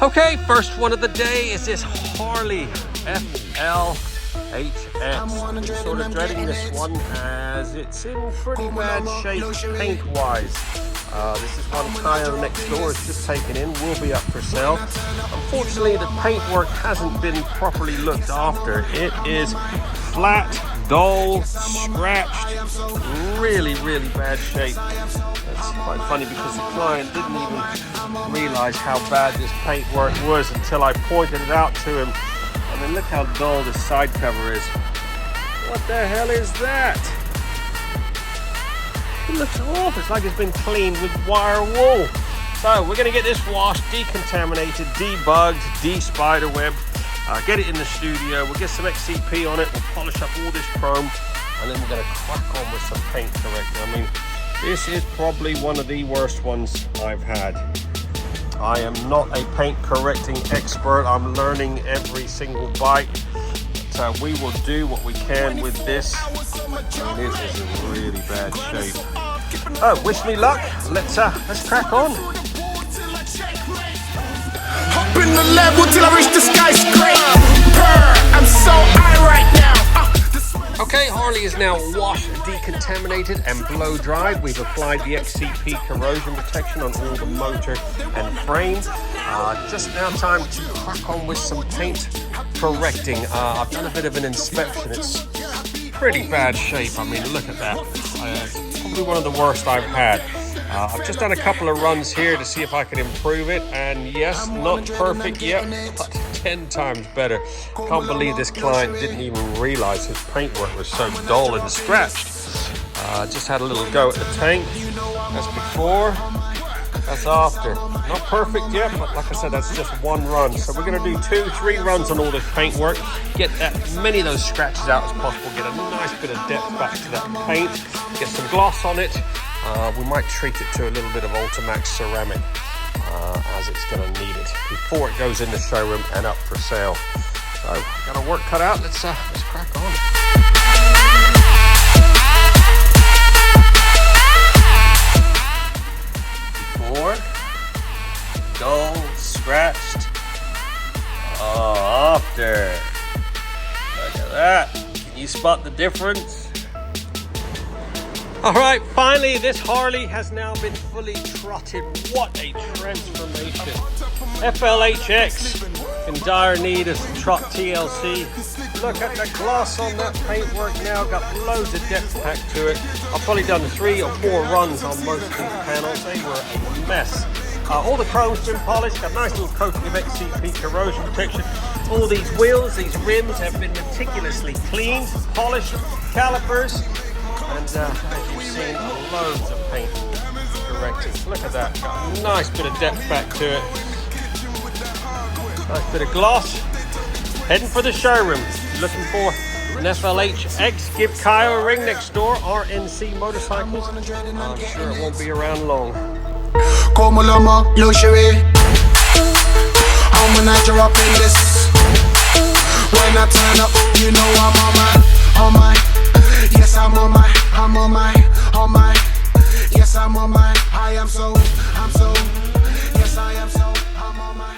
Okay, first one of the day is this Harley FLHX. Sort of dreading this one as it's in pretty bad shape paint-wise. This is one tire next door is just taken in, will be up for sale. Unfortunately, the paintwork hasn't been properly looked after. It is flat, dull, scratched, really bad shape. It's quite funny because the client didn't even realize how bad this paintwork was until I pointed it out to him. I mean, look how dull this side cover is. What the hell is that? It looks awful. It's like it's been cleaned with wire wool. So we're going to get this washed, decontaminated, debugged, de-spiderwebbed, get it in the studio. We'll get some XCP on it. We'll polish up all this chrome, and then we're going to crack on with some paint correcting. I mean, this is probably one of the worst ones I've had. I am not a paint correcting expert. I'm learning every single bite. But we will do what we can with this. And this is in really bad shape. Oh, wish me luck. Let's crack on. Up in the level till I reach the skyscraper. I'm so high right now. Okay, Harley is now washed, decontaminated and blow dried. We've applied the XCP corrosion protection on all the motor and frame. Just now time to crack on with some paint correcting. I've done a bit of an inspection. It's pretty bad shape. I mean, look at that. Probably one of the worst I've had. I've just done a couple of runs here to see if I can improve it, and yes, not perfect yet, but 10 times better. Can't believe this client didn't even realize his paintwork was so dull and scratched. Just had a little go at the tank. That's before, that's after. Not perfect yet, but like I said, that's just one run. So we're going to do 2-3 runs on all this paintwork, get as many of those scratches out as possible, get a nice bit of depth back to that paint, get some gloss on it. We might treat it to a little bit of Ultimaxx ceramic as it's going to need it before it goes in the showroom and up for sale. So, got our work cut out. Let's crack on. Before, dull, scratched. Oh, after. Look at that. Can you spot the difference? All right, finally, this Harley has now been fully trotted. What a transformation. FLHX in dire need of some trot TLC. Look at the gloss on that paintwork now. Got loads of depth pack to it. I've probably done 3 or 4 runs on most of these panels. They were a mess. All the chrome's been polished. Got a nice little coating of XCP corrosion protection. All these wheels, these rims have been meticulously cleaned, polished, calipers. And as you've seen, loads of paint corrected. Look at that. Got a nice bit of depth back to it. Nice bit of gloss. Heading for the showroom. Looking for an FLHX. Give Kyle a ring next door. RNC Motorcycles. I'm sure it won't be around long. Como lomo, luxury. I'm a night up in this. When I turn up, you know I'm on my. Yes, I'm on my. Yes, I'm on my. I'm so. Yes, I am so. I'm on my.